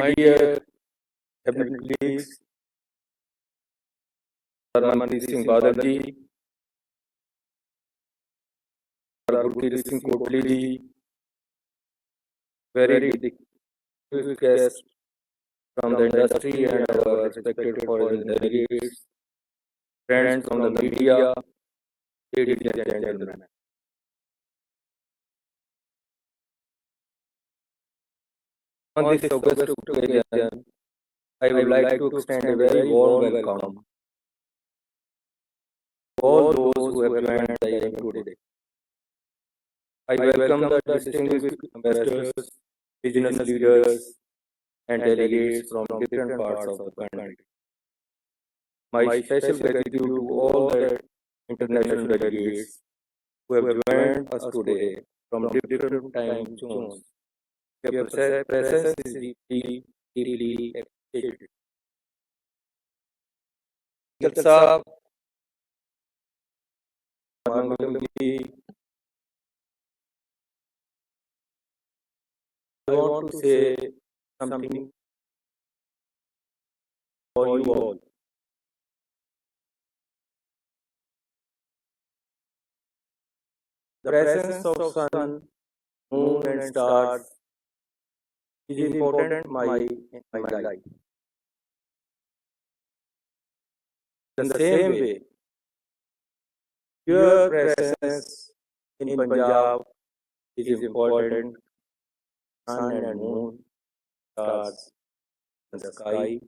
My dear cabinet colleagues, Manpreet Singh Badal ji, Gurpreet Singh Kotli ji, very distinguished guests from the industry and our respected foreign delegates, friends from the media, ladies and gentlemen. On this August occasion, I would like to extend a very warm welcome to all those who have joined the event today. I welcome the distinguished ambassadors, business leaders, and delegates from different parts of the country. My special gratitude to all the international delegates who have joined us today from different time zones. Your presence is deeply appreciated. Speaker Saab, Mangalam ji, I want to say something for you all. The presence of sun, moon, and stars is important in my life. In the same way, your presence in Punjab is important. Sun and moon, stars in the sky,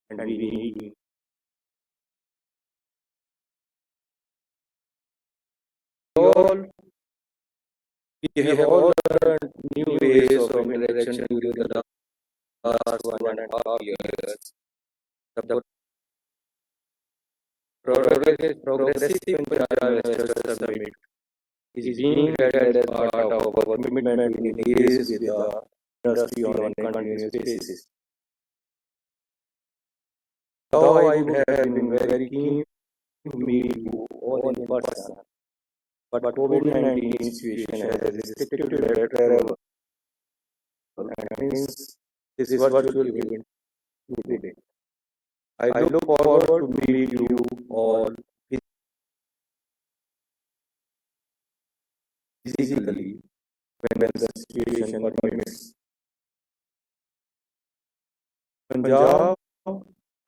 and we need you. We have all learned new ways of interaction during the last 1.5 years. The Progressive Punjab Investors Summit is being led as part of our commitment to engage with the industry on a continuous basis. Though I would have been very keen to meet you all in person, but COVID-19 situation has restricted their travel, and hence this virtual event today. I look forward to meet you all physically when the situation permits. Punjab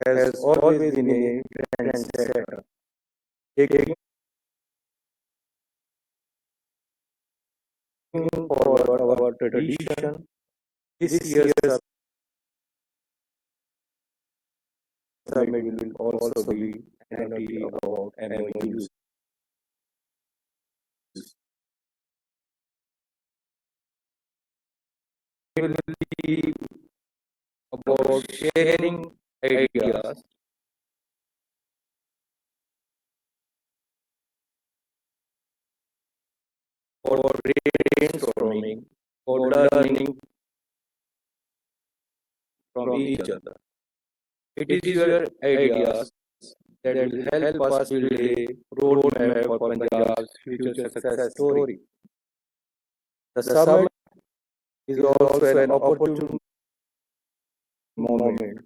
has always been a trendsetter, taking forward our tradition. This year's summit will also be entirely about MOUs. It will be about sharing ideas, for brainstorming, for learning from each other. It is your ideas that will help us build a roadmap for Punjab's future success story. The summit is also an opportune moment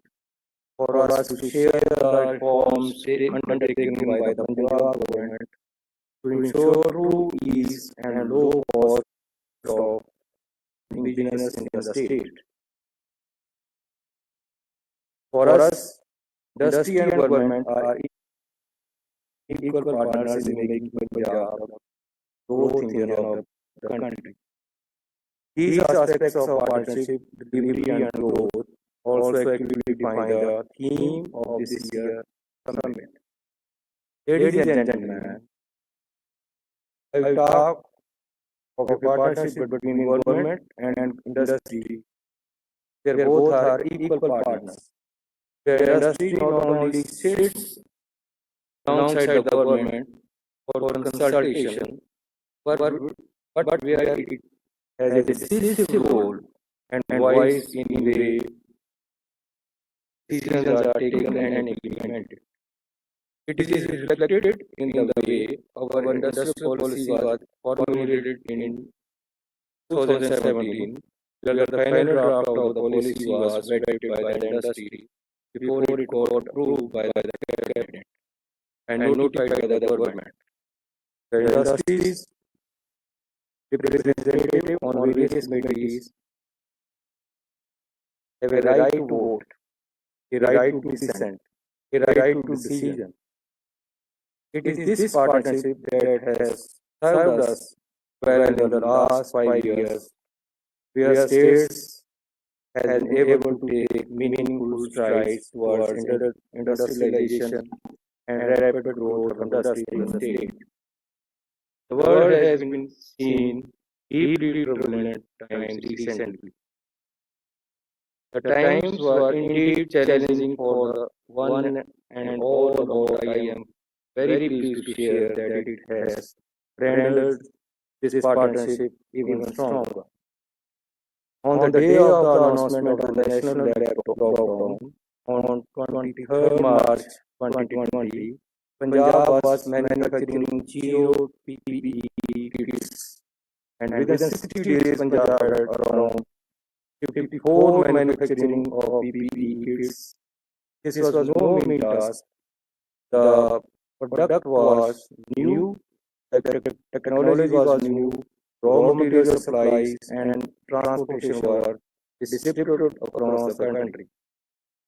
for us to share the reforms undertaken by the Punjab government to ensure true ease and low cost of doing business in the state. For us, industry and government are equal partners in making Punjab growth engine of the country. These aspects of partnership, delivery, and growth also actively define the theme of this year's summit. Ladies and gentlemen, I will talk of a partnership between government and industry, where both are equal partners. Where industry not only sits alongside the government for consultation, but where it has a decisive role and voice in the way decisions are taken and implemented. It is reflected in the way our industrial policy was formulated in 2017 where the final draft of the policy was vetted by the industry before it got approved by the cabinet and notified by the government. The industry's representative on various committees have a right to vote, a right to dissent, a right to decision. It is this partnership that has served us well in the last 5 years, where states have been able to take meaningful strides towards industrialization and rapid growth of industry in the state. The world has been seen deeply turbulent times recently. The times were indeed challenging for the one and all, but I am very pleased to share that it has rendered this partnership even stronger. On the day of the announcement of the national lockdown, on 23rd March 2020, Punjab was manufacturing zero PPE kits, and within 60 days, Punjab had around 54 manufacturing of PPE kits. This was no mean task. The product was new, the technology was new, raw material supplies and transportation were distributed across the country.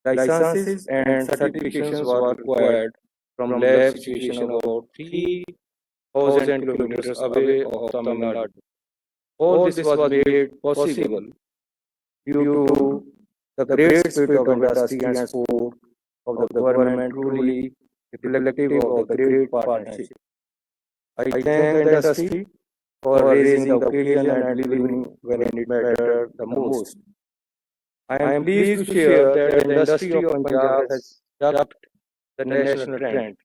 Licenses and certifications were required from lab situation about 3,000 kilometers away of Tamil Nadu. All this was made possible due to the great spirit of industry and support of the government, truly reflective of the great partnership. I thank the industry for raising the occasion and delivering when it mattered the most. I am pleased to share that the industry of Punjab has kept the national trend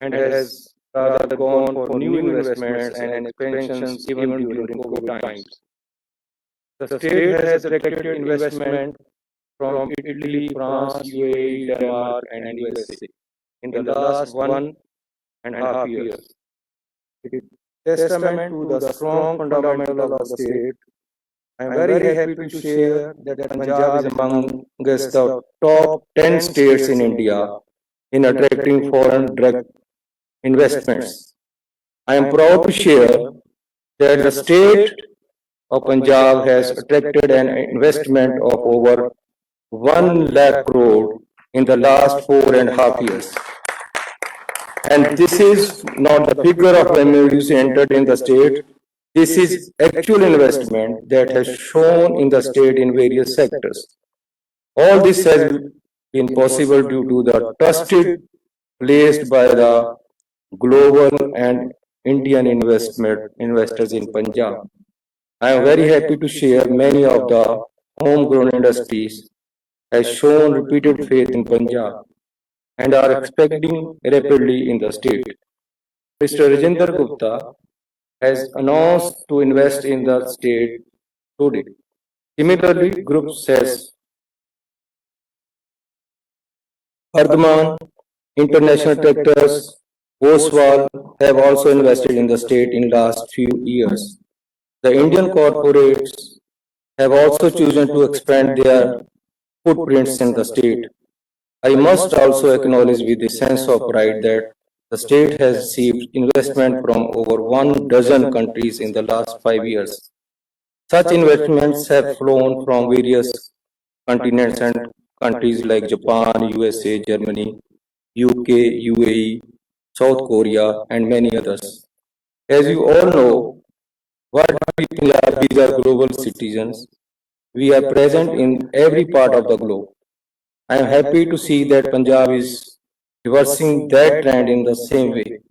and has rather gone for new investments and expansions even during COVID times. The state has attracted investment from Italy, France, UAE, Denmark, and USA in the last 1.5 years. It is testament to the strong fundamental of the state. I am very happy to share that Punjab is amongst the top 10 states in India in attracting foreign direct investments. I am proud to share that the state of Punjab has attracted an investment of over 1 lakh crore in the last 4.5 years. And this is not the figure of revenues entered in the state. This is actual investment that has shown in the state in various sectors. All this has been possible due to the trusted placed by the global and Indian investors in Punjab. I am very happy to share many of the homegrown industries has shown repeated faith in Punjab and are expanding rapidly in the state. Mr. Rajinder Gupta has announced to invest in the state today. Similarly, groups as Ardman, International Tractors, Oswal have also invested in the state in last few years. The Indian corporates have also chosen to expand their footprints in the state. I must also acknowledge with a sense of pride that the state has received investment from over 1 dozen countries in the last 5 years. Such investments have flown from various continents and countries like Japan, USA, Germany, UK, UAE, South Korea, and many others. As you all know, what we Punjabis are global citizens. We are present in every part of the globe. I am happy to see that Punjab is reversing that trend in the same way.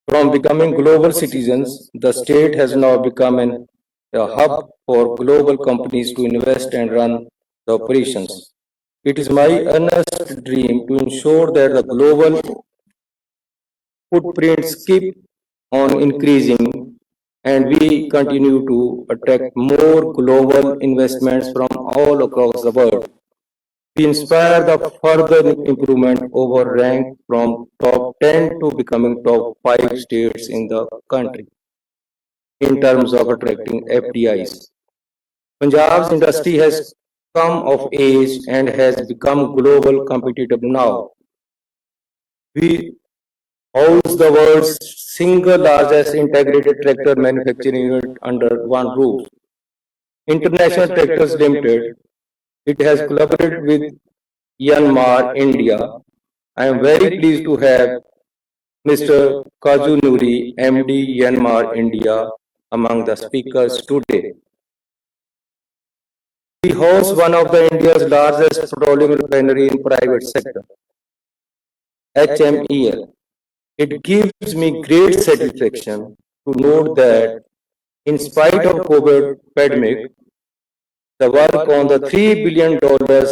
From becoming global citizens, the state has now become a hub for global companies to invest and run the operations. It is my earnest dream to ensure that the global footprints keep on increasing and we continue to attract more global investments from all across the world. We inspire the further improvement over rank from top 10 to becoming top 5 states in the country in terms of attracting FDIs. Punjab's industry has come of age and has become global competitive now. We house the world's single largest integrated tractor manufacturing unit under one roof. International Tractors Limited, it has collaborated with Yanmar India. I am very pleased to have Mr. Kaju Nuri, MD Yanmar India, among the speakers today. We host one of the India's largest petroleum refinery in private sector, HMEL. It gives me great satisfaction to note that in spite of COVID pandemic, the work on the $3 billion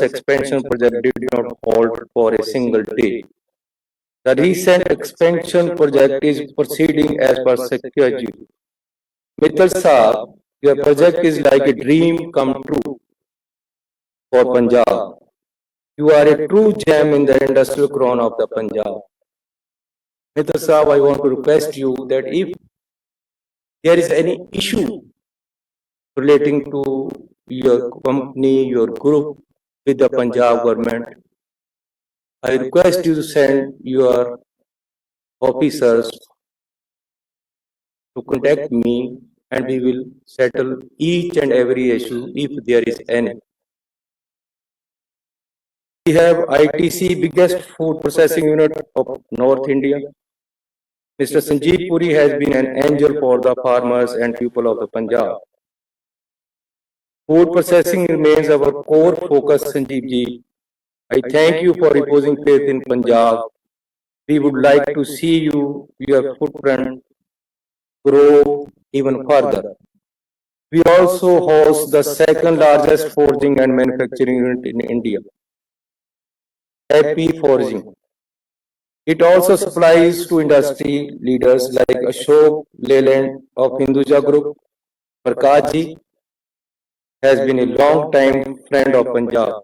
expansion project did not halt for a single day. The recent expansion project is proceeding as per schedule. Mittal Saab, your project is like a dream come true for Punjab. You are a true gem in the industrial crown of the Punjab. Mittal Saab, I want to request you that if there is any issue relating to your company, your group with the Punjab government, I request you to send your officers to contact me and we will settle each and every issue if there is any. We have ITC, biggest food processing unit of North India. Mr. Sanjeev Puri has been an angel for the farmers and people of the Punjab. Food processing remains our core focus, Sanjeev ji. I thank you for reposing faith in Punjab. We would like to see your footprint grow even further. We also host the second largest forging and manufacturing unit in India, Happy Forging. It also supplies to industry leaders like Ashok Leyland of Hinduja Group. Prakash ji has been a long time friend of Punjab.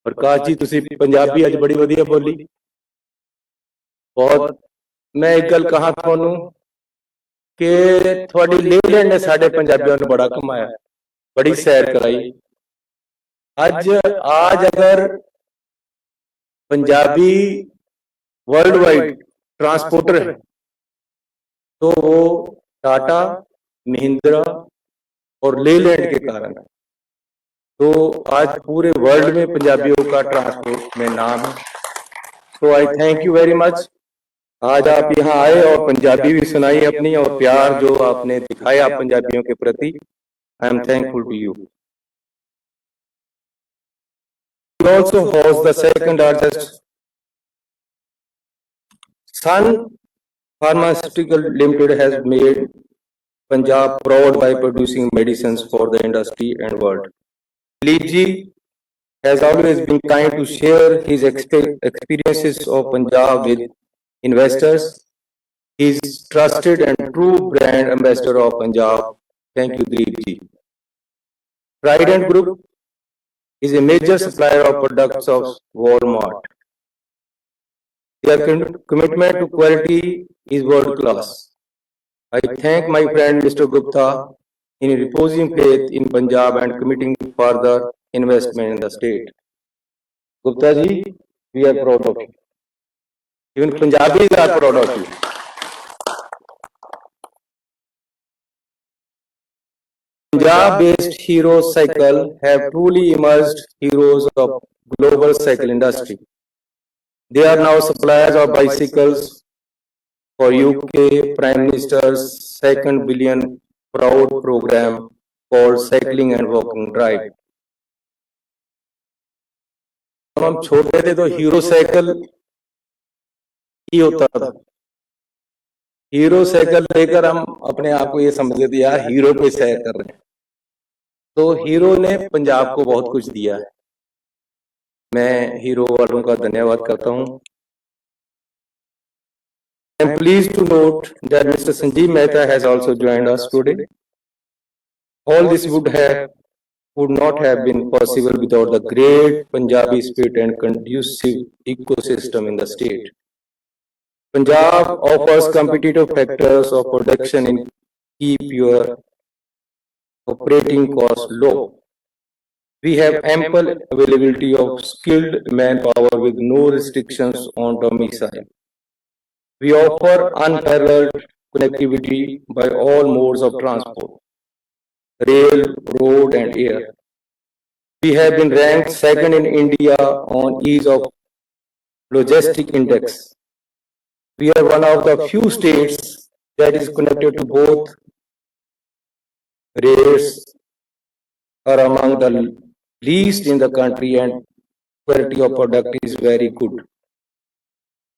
Prakash ji ਤੁਸੀਂ ਪੰਜਾਬੀ ਅੱਜ ਬੜੀ ਵਧੀਆ ਬੋਲੀ ਬਹੁਤ ਮੈਂ ਇੱਕ ਗੱਲ ਕਹਾਂ ਤੁਹਾਨੂੰ ਕਿ ਤੁਹਾਡੀ ਲੇਲੈਂਡ ਨੇ ਸਾਡੇ ਪੰਜਾਬੀਆਂ ਨੂੰ ਬੜਾ ਕਮਾਇਆ ਬੜੀ ਸੈਰ ਕਰਾਈ ਅੱਜ ਅਗਰ पंजाबी वर्ल्ड वाइड ट्रांसपोर्टर है तो वो टाटा, महिंद्रा और लेलैंड के कारण है। तो आज पूरे वर्ल्ड में पंजाबियों का ट्रांसपोर्ट में नाम है। तो आई थैंक यू वेरी मच। आज आप यहाँ आए और पंजाबी भी सुनाई अपनी और प्यार जो आपने दिखाया पंजाबियों के प्रति, I am thankful to you. We also host the second largest Sun Pharmaceutical Limited has made Punjab proud by producing medicines for the industry and world. Dilip ji has always been kind to share his experiences of Punjab with investors. He is trusted and true brand ambassador of Punjab. Thank you, Dilip ji. Trident Group is a major supplier of products of Walmart. Their commitment to quality is world class. I thank my friend Mr. Gupta in reposing faith in Punjab and committing further investment in the state. Gupta ji, we are proud of you. Even Punjabis are proud of you. Punjab-based Hero Cycle have truly emerged heroes of global cycle industry. They are now suppliers of bicycles for UK Prime Minister's second billion proud program called Cycling and Walking Drive. जब हम छोटे थे तो hero cycle ही होता था। Hero cycle लेकर हम अपने आप को ये समझते थे यार हीरो पे सैर कर रहे हैं। तो हीरो ने पंजाब को बहुत कुछ दिया है। मैं हीरो वालों का धन्यवाद करता हूँ। I am pleased to note that Mr. Sanjeev Mehta has also joined us today. All this would not have been possible without the great Punjabi spirit and conducive ecosystem in the state. Punjab offers competitive factors of production in keep your operating costs low. We have ample availability of skilled manpower with no restrictions on domicile. We offer unparalleled connectivity by all modes of transport, rail, road, and air. We have been ranked second in India on ease of logistic index. We are one of the few states that is connected to both rails, are among the least in the country, and quality of product is very good.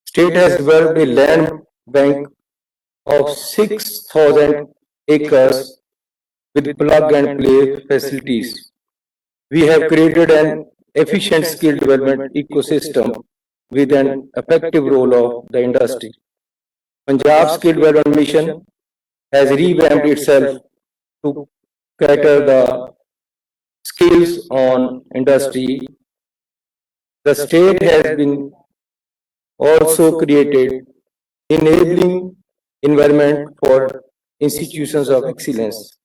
State has developed a land bank of 6,000 acres with plug and play facilities. We have created an efficient skill development ecosystem with an effective role of the industry. Punjab Skill Development Mission has revamped itself to cater the skills on industry. The state has been also created enabling environment for institutions of excellence.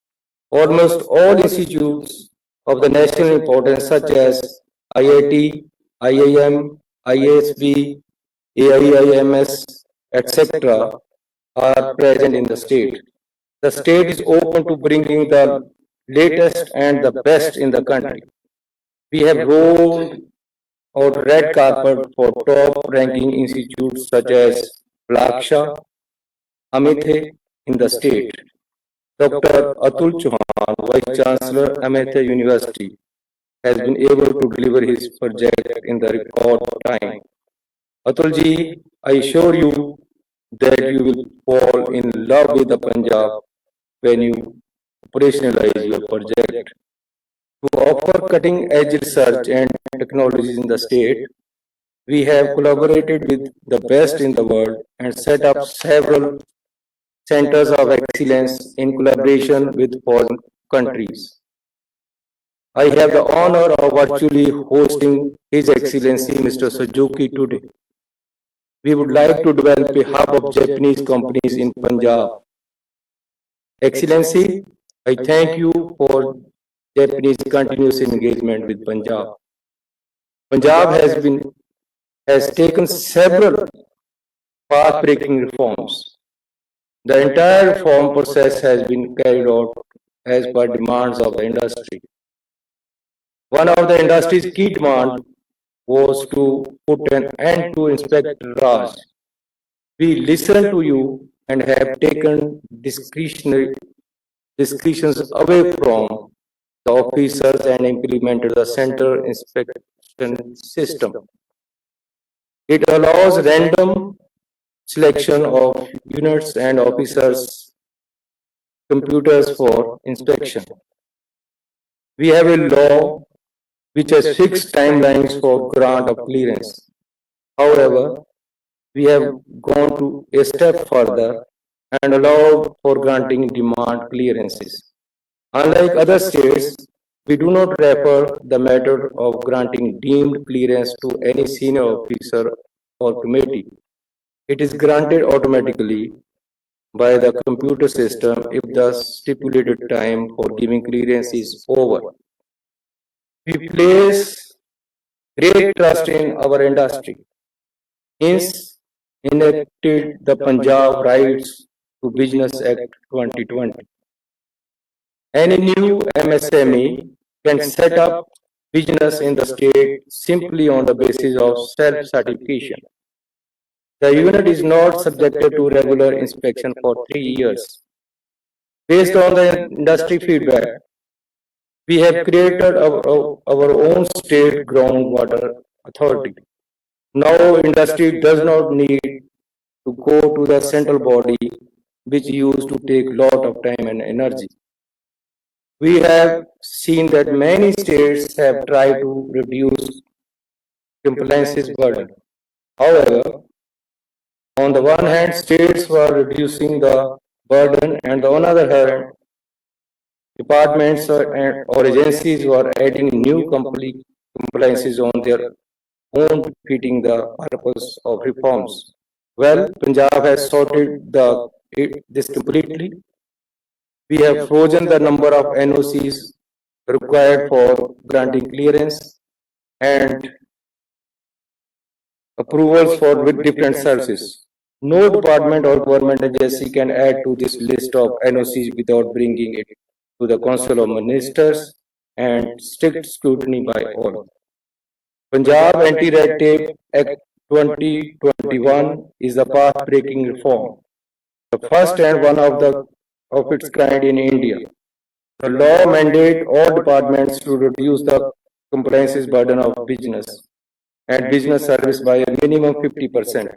Almost all institutes of the national importance such as IIT, IIM, ISB, AIIMS, etc. are present in the state. The state is open to bringing the latest and the best in the country. We have rolled out red carpet for top ranking institutes such as Laksha, Amithe in the state. Dr. Atul Chauhan, Vice Chancellor, Amithe University, has been able to deliver his project in the record time. Atulji, I assure you that you will fall in love with the Punjab when you operationalize your project. To offer cutting-edge research and technologies in the state, we have collaborated with the best in the world and set up several centers of excellence in collaboration with foreign countries. I have the honor of virtually hosting His Excellency Mr. Suzuki today. We would like to develop a hub of Japanese companies in Punjab. Excellency, I thank you for Japanese continuous engagement with Punjab. Punjab has taken several path-breaking reforms. The entire reform process has been carried out as per demands of the industry. One of the industry's key demands was to put an end to Inspector Raj. We listened to you and have taken discretions away from the officers and implemented the center inspection system. It allows random selection of units and officers' computers for inspection. We have a law which has fixed timelines for grant of clearance. However, we have gone to a step further and allowed for granting demand clearances. Unlike other states, we do not refer the matter of granting deemed clearance to any senior officer or committee. It is granted automatically by the computer system if the stipulated time for giving clearance is over. We place great trust in our industry. Hence, enacted the Punjab Rights to Business Act 2020. Any new MSME can set up business in the state simply on the basis of self-certification. The unit is not subjected to regular inspection for 3 years. Based on the industry feedback, we have created our own state groundwater authority. Now industry does not need to go to the central body, which used to take lot of time and energy. We have seen that many states have tried to reduce compliance burden. However, on the one hand, states were reducing the burden, and on the other hand, departments or agencies were adding new compliances on their own, defeating the purpose of reforms. Well, Punjab has sorted this completely. We have frozen the number of NOCs required for granting clearance and approvals for with different services. No department or government agency can add to this list of NOCs without bringing it to the Council of Ministers and strict scrutiny by all. Punjab Anti-Red Tape Act 2021 is a path-breaking reform, the first and one of its kind in India. The law mandates all departments to reduce the compliance burden of business and business service by a minimum 50%.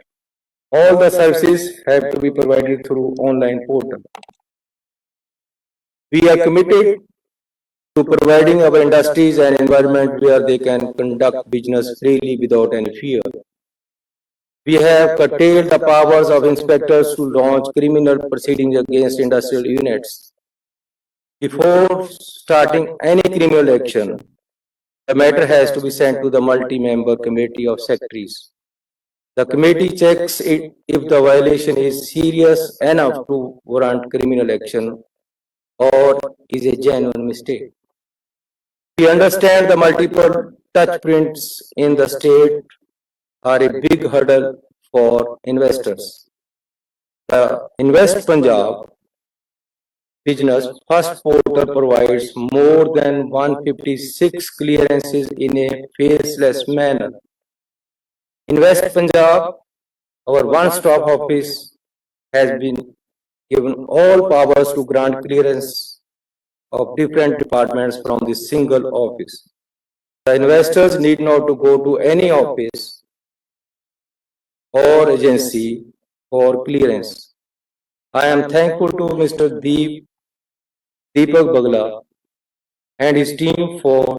All the services have to be provided through online portal. We are committed to providing our industries an environment where they can conduct business freely without any fear. We have curtailed the powers of inspectors to launch criminal proceedings against industrial units. Before starting any criminal action, the matter has to be sent to the multi-member committee of secretaries. The committee checks if the violation is serious enough to warrant criminal action or is a genuine mistake. We understand the multiple touch prints in the state are a big hurdle for investors. The Invest Punjab Business First portal provides more than 156 clearances in a faceless manner. Invest Punjab, our one-stop office, has been given all powers to grant clearance of different departments from this single office. The investors need not to go to any office or agency for clearance. I am thankful to Mr. Deepak Bagla and his team for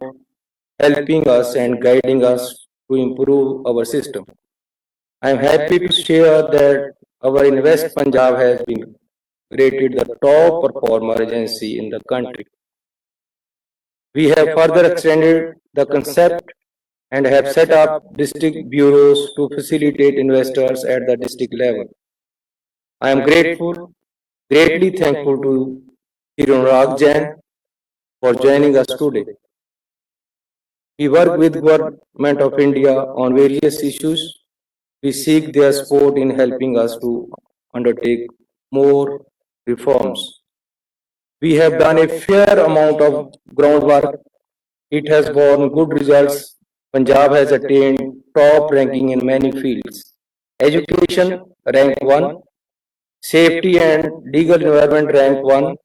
helping us and guiding us to improve our system. I am happy to share that our Invest Punjab has been rated the top performer agency in the country. We have further extended the concept and have set up district bureaus to facilitate investors at the district level. I am greatly thankful to Anurag Jain for joining us today. We work with Government of India on various issues. We seek their support in helping us to undertake more reforms. We have done a fair amount of groundwork. It has borne good results. Punjab has attained top ranking in many fields. Education, rank 1. Safety and legal environment, rank 1.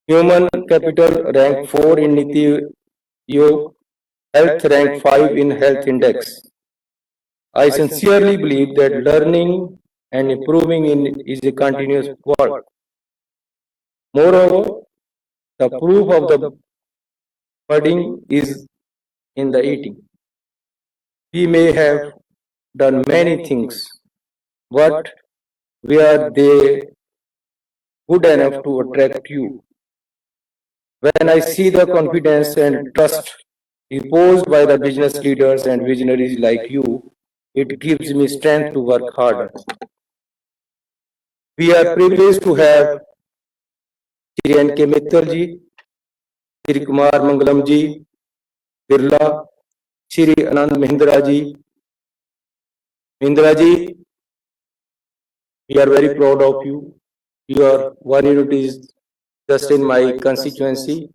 Human capital, rank 4 in Niti Aayog. Health, rank 5 in Health Index. I sincerely believe that learning and improving is a continuous work. Moreover, the proof of the pudding is in the eating. We may have done many things, but were they good enough to attract you? When I see the confidence and trust imposed by the business leaders and visionaries like you, it gives me strength to work harder. We are privileged to have Shri N.K. Mittal ji, Shri Kumar Mangalam ji, Birla, Shri Anand Mahindra ji. Mahindra ji, we are very proud of you. Your one unit is just in my constituency,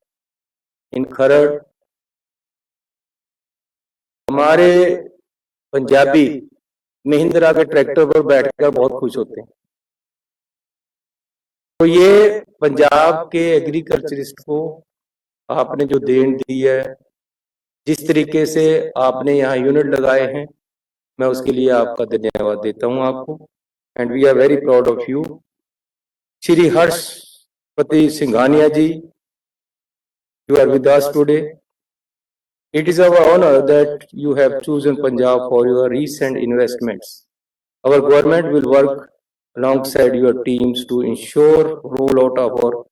in Kharad. हमारे पंजाबी महिंद्रा के tractor पर बैठकर बहुत खुश होते हैं। तो ये पंजाब के एग्रीकल्चरिस्ट को आपने जो देन दी है, जिस तरीके से आपने यहाँ यूनिट लगाए हैं, मैं उसके लिए आपका धन्यवाद देता हूँ आपको। And we are very proud of you. Shri Harshpati Singhania ji, you are with us today. It is our honor that you have chosen Punjab for your recent investments. Our government will work alongside your teams to ensure rollout of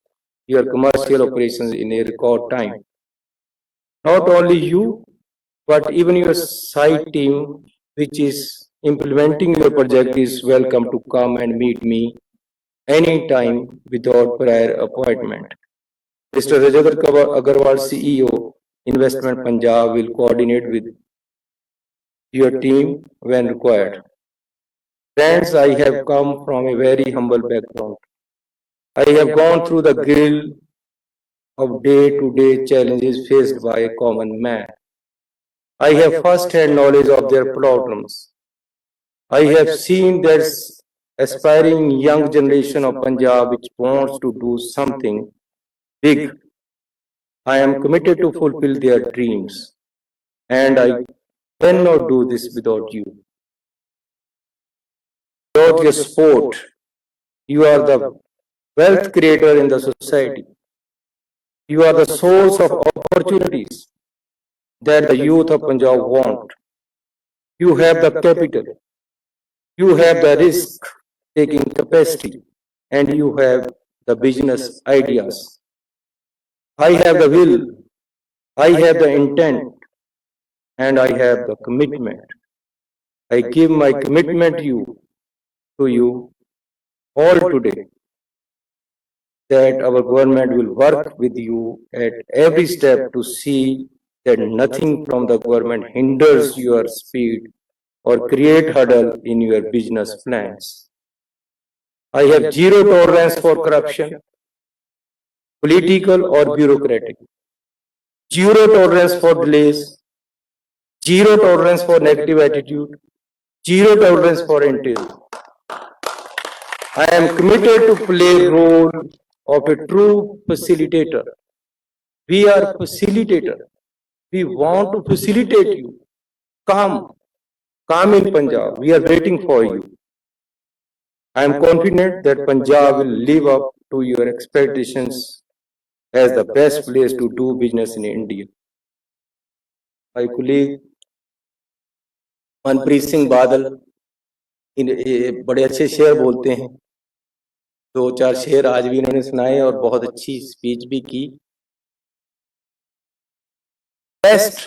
your commercial operations in a record time. Not only you, but even your site team, which is implementing your project, is welcome to come and meet me any time without prior appointment. Mr. Rajat Agarwal, CEO, Investment Punjab, will coordinate with your team when required. Friends, I have come from a very humble background. I have gone through the grill of day-to-day challenges faced by a common man. I have first-hand knowledge of their problems. I have seen that aspiring young generation of Punjab which wants to do something big. I am committed to fulfill their dreams, and I cannot do this without you. Without your support, you are the wealth creator in the society. You are the source of opportunities that the youth of Punjab want. You have the capital, you have the risk-taking capacity, and you have the business ideas. I have the will, I have the intent, and I have the commitment. I give my commitment to you all today that our government will work with you at every step to see that nothing from the government hinders your speed or create hurdle in your business plans. I have zero tolerance for corruption, political or bureaucratic, zero tolerance for delays, zero tolerance for negative attitude, zero tolerance for entail. I am committed to play a role of a true facilitator. We are facilitator. We want to facilitate you. Come in Punjab. We are waiting for you. I am confident that Punjab will live up to your expectations as the best place to do business in India. My colleague Manpreet Singh Badal बड़े अच्छे शेर बोलते हैं, 2-4 शेर आज भी इन्होंने सुनाए और बहुत अच्छी स्पीच भी की। बेस्ट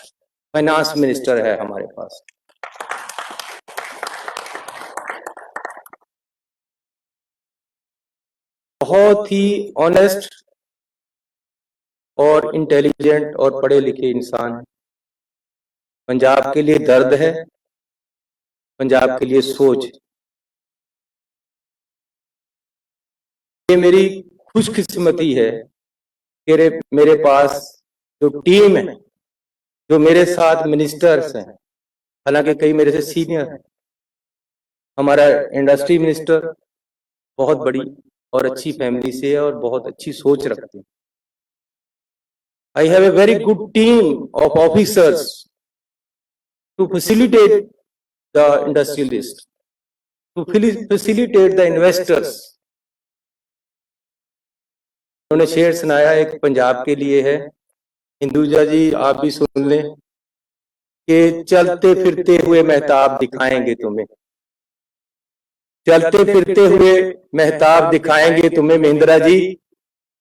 फाइनेंस मिनिस्टर है हमारे पास। बहुत ही ऑनेस्ट और इंटेलिजेंट और पढ़े लिखे इंसान। पंजाब के लिए दर्द है, पंजाब के लिए सोच। ये मेरी खुशकिस्मती है कि मेरे पास जो टीम है, जो मेरे साथ मिनिस्टर्स हैं, हालांकि कई मेरे से सीनियर हैं। हमारा इंडस्ट्री मिनिस्टर बहुत बड़ी और अच्छी फैमिली से है और बहुत अच्छी सोच रखते हैं। I have a very good team of officers to facilitate the industrialists, to facilitate the investors. उन्होंने शेर सुनाया एक पंजाब के लिए है, हिंदुजा जी आप भी सुन लें कि चलते फिरते हुए महताब दिखाएंगे तुम्हें, चलते फिरते हुए महताब दिखाएंगे तुम्हें। महेंद्रा जी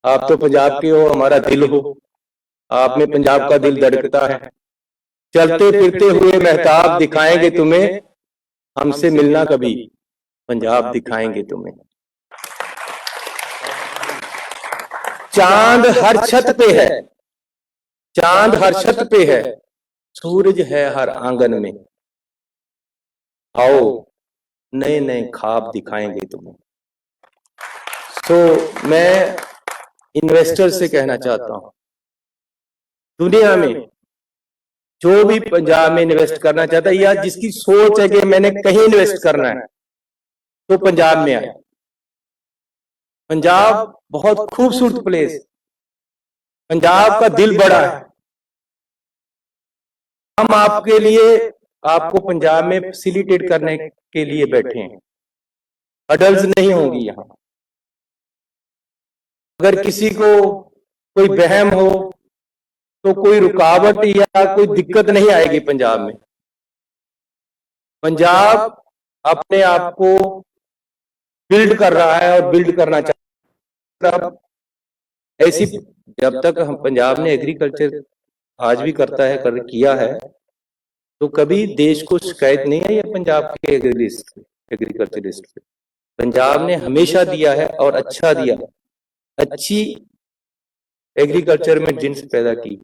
आप तो पंजाब के हो, हमारा दिल हो, आप में पंजाब का दिल धड़कता है। चलते फिरते हुए महताब दिखाएंगे तुम्हें, हमसे मिलना कभी, पंजाब दिखाएंगे तुम्हें। चांद हर छत पे है, चांद हर छत पे है, सूरज है हर आंगन में। आओ नए नए ख्वाब दिखाएंगे तुम्हें। तो मैं इन्वेस्टर से कहना चाहता हूं, दुनिया में जो भी पंजाब में इन्वेस्ट करना चाहता है या जिसकी सोच है कि मैंने कहीं इन्वेस्ट करना है, तो पंजाब में आए। पंजाब बहुत खूबसूरत प्लेस, पंजाब का दिल बड़ा है। हम आपके लिए, आपको पंजाब में फैसिलिटेट करने के लिए बैठे हैं। हडल्स नहीं होंगी यहां। अगर किसी को कोई वहम हो तो कोई रुकावट या कोई दिक्कत नहीं आएगी पंजाब में। पंजाब अपने आप को बिल्ड कर रहा है और बिल्ड करना चाहता है। ऐसी जब तक हम पंजाब ने एग्रीकल्चर आज भी करता है, किया है, तो कभी देश को शिकायत नहीं आई है पंजाब के एग्रीकल्चरिस्ट पे। पंजाब ने हमेशा दिया है और अच्छा दिया, अच्छी एग्रीकल्चर में जिन्स पैदा की।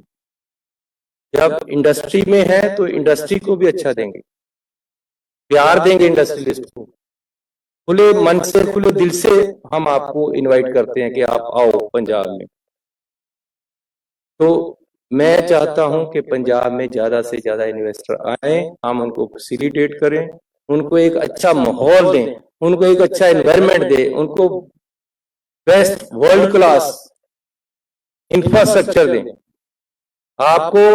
जब इंडस्ट्री में है तो इंडस्ट्री को भी अच्छा देंगे, प्यार देंगे इंडस्ट्रियलिस्ट को। खुले मन से, खुले दिल से हम आपको इनवाइट करते हैं कि आप आओ पंजाब में। तो मैं चाहता हूं कि पंजाब में ज्यादा से ज्यादा इन्वेस्टर आए, हम उनको फैसिलिटेट करें, उनको एक अच्छा माहौल दें, उनको एक अच्छा एनवायरनमेंट दें, उनको बेस्ट वर्ल्ड क्लास इंफ्रास्ट्रक्चर दें, आपको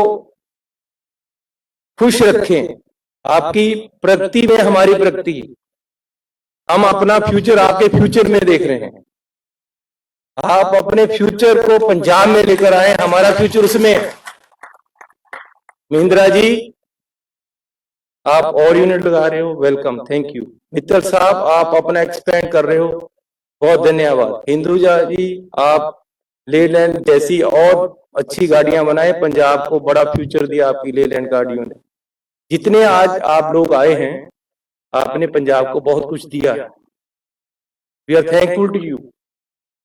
खुश रखें। आपकी प्रगति में हमारी प्रगति, हम अपना फ्यूचर आपके फ्यूचर में देख रहे हैं। आप अपने फ्यूचर को पंजाब में लेकर आए, हमारा फ्यूचर उसमें। महिंद्रा जी, आप और यूनिट लगा रहे हो, वेलकम, थैंक यू। मित्तल साहब, आप अपना एक्सपेंड कर रहे हो, बहुत धन्यवाद। हिंदुजा जी, आप लेलैंड जैसी और अच्छी गाड़ियां बनाए, पंजाब को बड़ा फ्यूचर दिया आपकी लेलैंड गाड़ियों ने। जितने आज आप लोग आए हैं, आपने पंजाब को बहुत कुछ दिया है। We are thankful to you.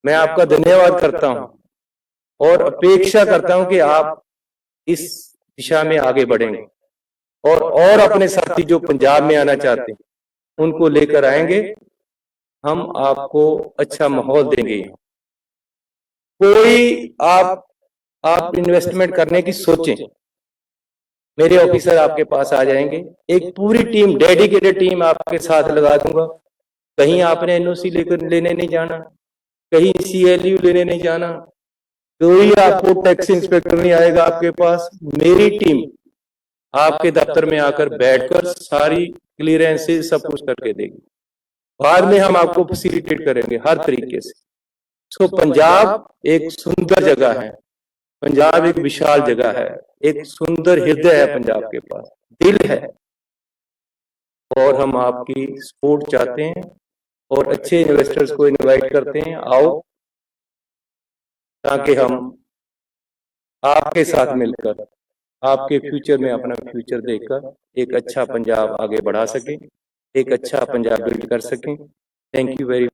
मैं आपका धन्यवाद करता हूं और अपेक्षा करता हूं कि आप इस दिशा में आगे बढ़ेंगे और अपने साथी जो पंजाब में आना चाहते हैं उनको लेकर आएंगे। हम आपको अच्छा माहौल देंगे। कोई आप इन्वेस्टमेंट करने की सोचें, मेरे ऑफिसर आपके पास आ जाएंगे, एक पूरी टीम, डेडिकेटेड टीम आपके साथ लगा दूंगा। कहीं आपने एनओसी लेकर लेने नहीं जाना, कहीं सीएलयू लेने नहीं जाना, कोई आपको टैक्स इंस्पेक्टर नहीं आएगा आपके पास। मेरी टीम आपके दफ्तर में आकर बैठकर सारी क्लियरेंसेस सब कुछ करके देगी। बाद में हम आपको फैसिलिटेट करेंगे हर तरीके से। सो पंजाब एक सुंदर जगह है, पंजाब एक विशाल जगह है, एक सुंदर हृदय है पंजाब के पास, दिल है, और हम आपकी सपोर्ट चाहते हैं और अच्छे इन्वेस्टर्स को इनवाइट करते हैं, आओ, ताकि हम आपके साथ मिलकर आपके फ्यूचर में अपना फ्यूचर देखकर एक अच्छा पंजाब आगे बढ़ा सकें, एक अच्छा पंजाब बिल्ड कर सकें। Thank you very